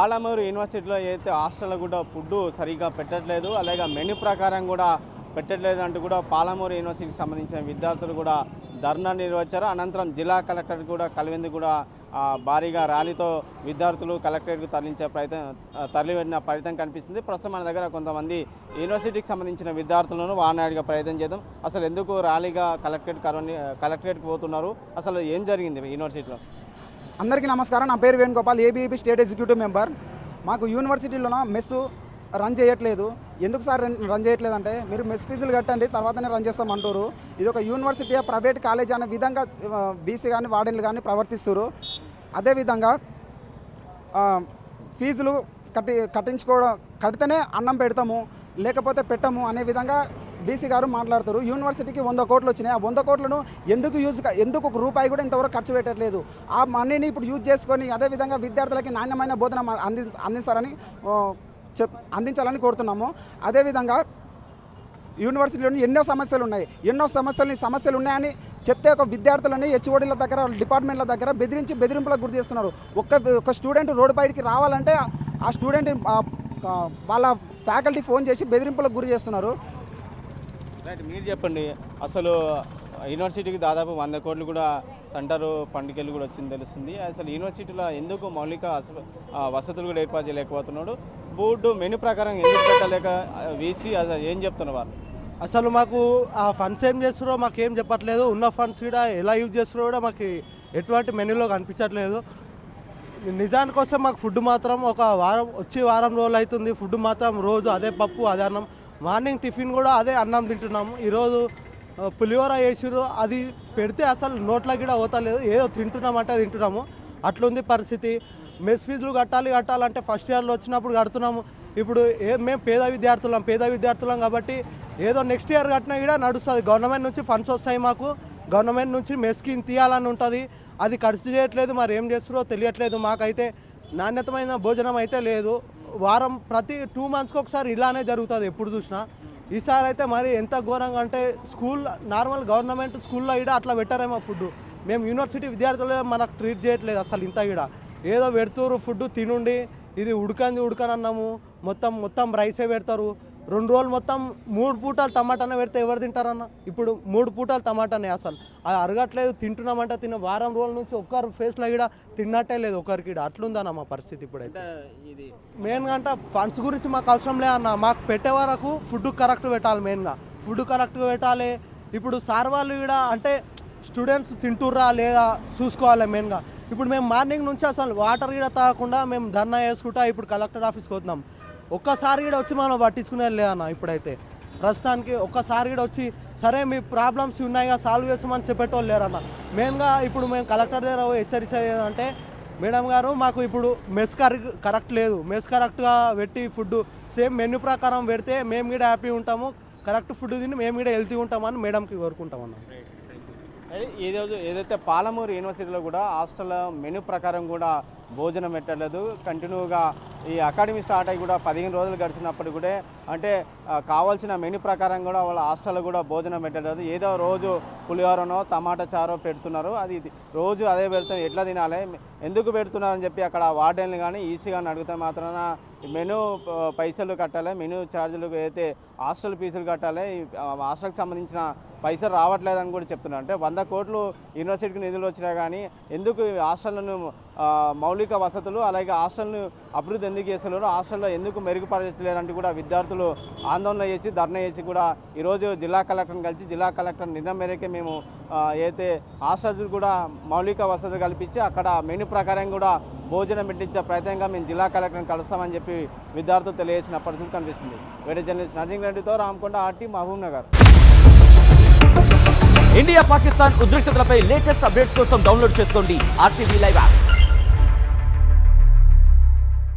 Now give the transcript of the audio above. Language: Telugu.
పాలమూరు యూనివర్సిటీలో అయితే హాస్టల్లో కూడా ఫుడ్ సరిగా పెట్టట్లేదు, అలాగే మెనూ ప్రకారం కూడా పెట్టట్లేదు అంటూ కూడా పాలమూరు యూనివర్సిటీకి సంబంధించిన విద్యార్థులు కూడా ధర్నా నిర్వహించారు. అనంతరం జిల్లా కలెక్టర్ కూడా కలివింది కూడా భారీగా ర్యాలీతో విద్యార్థులు కలెక్టరేట్కు తరలివెళ్ళిన ప్రయత్నం కనిపిస్తుంది. ప్రస్తుతం మన దగ్గర కొంతమంది యూనివర్సిటీకి సంబంధించిన విద్యార్థులను వాడిగా ప్రయత్నం చేద్దాం. అసలు ఎందుకు ర్యాలీగా కలెక్టరేట్కి పోతున్నారు, అసలు ఏం జరిగింది యూనివర్సిటీలో? అందరికీ నమస్కారం. నా పేరు వేణుగోపాల్, ఏబీఈపీ స్టేట్ ఎగ్జిక్యూటివ్ మెంబర్. మాకు యూనివర్సిటీలో మెస్సు రన్ చేయట్లేదు. ఎందుకు సార్ రన్ చేయట్లేదు అంటే, మీరు మెస్ ఫీజులు కట్టండి తర్వాతనే రన్ చేస్తామంటారు. ఇది ఒక యూనివర్సిటీ ప్రైవేట్ కాలేజ్ అనే విధంగా బీసీ కానీ వార్డెన్లు కానీ ప్రవర్తిస్తారు. అదేవిధంగా ఫీజులు కడితేనే అన్నం పెడతాము, లేకపోతే పెట్టము అనే విధంగా బీసీ గారు మాట్లాడుతారు. యూనివర్సిటీకి 100 కోట్లు వచ్చినాయి. ఆ 100 కోట్లను ఎందుకు ఒక రూపాయి కూడా ఇంతవరకు ఖర్చు పెట్టట్లేదు. ఆ మనీని ఇప్పుడు యూజ్ చేసుకొని అదేవిధంగా విద్యార్థులకి నాణ్యమైన బోధన అందించాలని కోరుతున్నాము. అదేవిధంగా యూనివర్సిటీలోని ఎన్నో సమస్యలు ఉన్నాయని చెప్తే ఒక విద్యార్థులని హెచ్ఓడీల దగ్గర డిపార్ట్మెంట్ల దగ్గర బెదిరింపులకు గురి చేస్తున్నారు. ఒక స్టూడెంట్ రోడ్డు బయటికి రావాలంటే ఆ స్టూడెంట్ వాళ్ళ ఫ్యాకల్టీ ఫోన్ చేసి బెదిరింపులకు గురి చేస్తున్నారు. రైట్, మీరు చెప్పండి. అసలు యూనివర్సిటీకి దాదాపు 100 కోట్లు కూడా సెంటర్ పండుగలు కూడా వచ్చింది తెలుస్తుంది. అసలు యూనివర్సిటీలో ఎందుకు మౌలిక వసతులు కూడా ఏర్పాటు చేయలేకపోతున్నాడు? బోర్డు మెనూ ప్రకారం ఎందుకు పెట్టలేక వీసీ ఏం చెప్తున్నారు వాళ్ళు? అసలు మాకు ఆ ఫండ్స్ ఏం చేస్తున్నారో మాకేం చెప్పట్లేదు. ఉన్న ఫండ్స్ కూడా ఎలా యూజ్ చేస్తున్నారో కూడా మాకు ఎటువంటి మెనూలో కనిపించట్లేదు. నిజానికి వస్తే మాకు ఫుడ్ మాత్రం ఒక వారం రోజులు అవుతుంది. ఫుడ్ మాత్రం రోజు అదే పప్పు అదే అన్నం. మార్నింగ్ టిఫిన్ కూడా అదే అన్నం తింటున్నాము. ఈరోజు పులిహోర వేసిరు, అది పెడితే అసలు నోట్లోకి కూడా పోతలేదు. ఏదో తింటున్నామంటే తింటున్నాము, అట్లుంది పరిస్థితి. మెస్ ఫీజులు కట్టాలంటే ఫస్ట్ ఇయర్లో వచ్చినప్పుడు కడుతున్నాము. ఇప్పుడు మేము పేద విద్యార్థులం కాబట్టి ఏదో నెక్స్ట్ ఇయర్ కట్టినా కూడా నడుస్తుంది. గవర్నమెంట్ నుంచి ఫండ్స్ వస్తాయి మాకు. గవర్నమెంట్ నుంచి మెస్కి తీయాలని ఉంటుంది. అది ఖర్చు చేయట్లేదు, మరి ఏం చేస్తారో తెలియట్లేదు. మాకైతే నాణ్యతమైన భోజనం అయితే లేదు. ప్రతి 2 మంత్స్కి ఒకసారి ఇలానే జరుగుతుంది ఎప్పుడు చూసినా. ఈసారి అయితే మరి ఎంత ఘోరంగా అంటే నార్మల్ గవర్నమెంట్ స్కూల్లో కూడా అట్లా పెట్టారేమో ఫుడ్. మేము యూనివర్సిటీ విద్యార్థులు మనకు ట్రీట్ చేయట్లేదు అసలు. ఇంత కూడా ఏదో పెడుతురు ఫుడ్ తినుండి, ఇది ఉడకనన్నాము మొత్తం రైసే పెడతారు. 2 రోజులు మొత్తం 3 పూటలు టమాటానే పెడితే ఎవరు తింటారన్న? ఇప్పుడు 3 పూటలు టమాటానే అసలు అది అరగట్లేదు. తింటున్నామంటే వారం రోజుల నుంచి ఒక్కరు ఫేస్లో కూడా తిన్నట్టే లేదు ఒకరికి. అట్లుందన్న మా పరిస్థితి ఇప్పుడైతే. ఇది మెయిన్గా అంటే ఫండ్స్ గురించి మాకు అవసరం లేదన్న. మాకు పెట్టే వరకు ఫుడ్ కరెక్ట్ పెట్టాలి. మెయిన్గా ఫుడ్ కరెక్ట్గా పెట్టాలి. ఇప్పుడు సార్ వాళ్ళు కూడా అంటే స్టూడెంట్స్ తింటుర్రా లేదా చూసుకోవాలి మెయిన్గా. ఇప్పుడు మేము మార్నింగ్ నుంచి అసలు వాటర్ కూడా తాగకుండా మేము ధర్నా చేసుకుంటా ఇప్పుడు కలెక్టర్ ఆఫీస్కి వస్తున్నాం. ఒక్కసారి కూడా వచ్చి మనం పట్టించుకునేది లేదన్న. ఇప్పుడైతే ప్రస్తుతానికి ఒక్కసారి కూడా వచ్చి సరే మీ ప్రాబ్లమ్స్ ఉన్నాయిగా సాల్వ్ చేస్తామని చెప్పేటోళ్ళు లేరన్న. మెయిన్గా ఇప్పుడు మేము కలెక్టర్ దగ్గర హెచ్చరించేదంటే, మేడం గారు మాకు ఇప్పుడు మెస్ కరెక్ట్ లేదు, మెస్ కరెక్ట్గా పెట్టి ఫుడ్ సేమ్ మెనూ ప్రకారం పెడితే మేము కూడా హ్యాపీ ఉంటాము, కరెక్ట్ ఫుడ్ తిని మేము కూడా హెల్తీ ఉంటామని మేడంకి కోరుకుంటామన్న. ఏదైతే పాలమూరు యూనివర్సిటీలో కూడా హాస్టల్ మెనూ ప్రకారం కూడా భోజనం పెట్టలేదు. కంటిన్యూగా ఈ అకాడమీ స్టార్ట్ అయ్యి కూడా 15 రోజులు గడిచినప్పుడు కూడా అంటే కావాల్సిన మెనూ ప్రకారం కూడా వాళ్ళ హాస్టల్లో కూడా భోజనం పెట్టలేదు. ఏదో రోజు పులిహోరనో టమాటా చారో పెడుతున్నారు. అది రోజు అదే పెడుతున్నారు. ఎట్లా తినాలి, ఎందుకు పెడుతున్నారని చెప్పి అక్కడ వార్డెన్లు కానీ ఈసీ కానీ అడిగితే మాత్రాన మెనూ పైసలు కట్టాలి, మెనూ ఛార్జీలు అయితే హాస్టల్ ఫీజులు కట్టాలి, హాస్టల్కి సంబంధించిన పైసలు రావట్లేదని కూడా చెప్తున్నారు. అంటే 100 కోట్లు యూనివర్సిటీకి నిధులు వచ్చినా కానీ ఎందుకు హాస్టళ్లను మౌలిక వసతులు అలాగే హాస్టల్ను అభివృద్ధి ఎందుకు చేస్తున్నారు, హాస్టల్లో ఎందుకు మెరుగుపరచలేరంటూ కూడా విద్యార్థులు ఆందోళన చేసి ధర్నా చేసి కూడా ఈరోజు జిల్లా కలెక్టర్ని కలిసి జిల్లా కలెక్టర్ నిర్ణయం మేరకే మేము అయితే హాస్టల్స్ కూడా మౌలిక వసతులు కల్పించి అక్కడ మెనూ ప్రకారం కూడా భోజనం పెట్టించే ప్రయత్నంగా మేము జిల్లా కలెక్టర్ని కలుస్తామని చెప్పి విద్యార్థులు తెలియజేసిన పరిస్థితి కనిపిస్తుంది. వీడియో జర్నలిస్ట్ నర్సింగ్ రెడ్డితో Ramakonda, RT, Mahbubnagar. India Pakistan ఉద్రిక్తతలపై లేటెస్ట్ అప్డేట్స్ కోసం డౌన్లోడ్ చేసుకోండి RTV లైవ్ యాప్.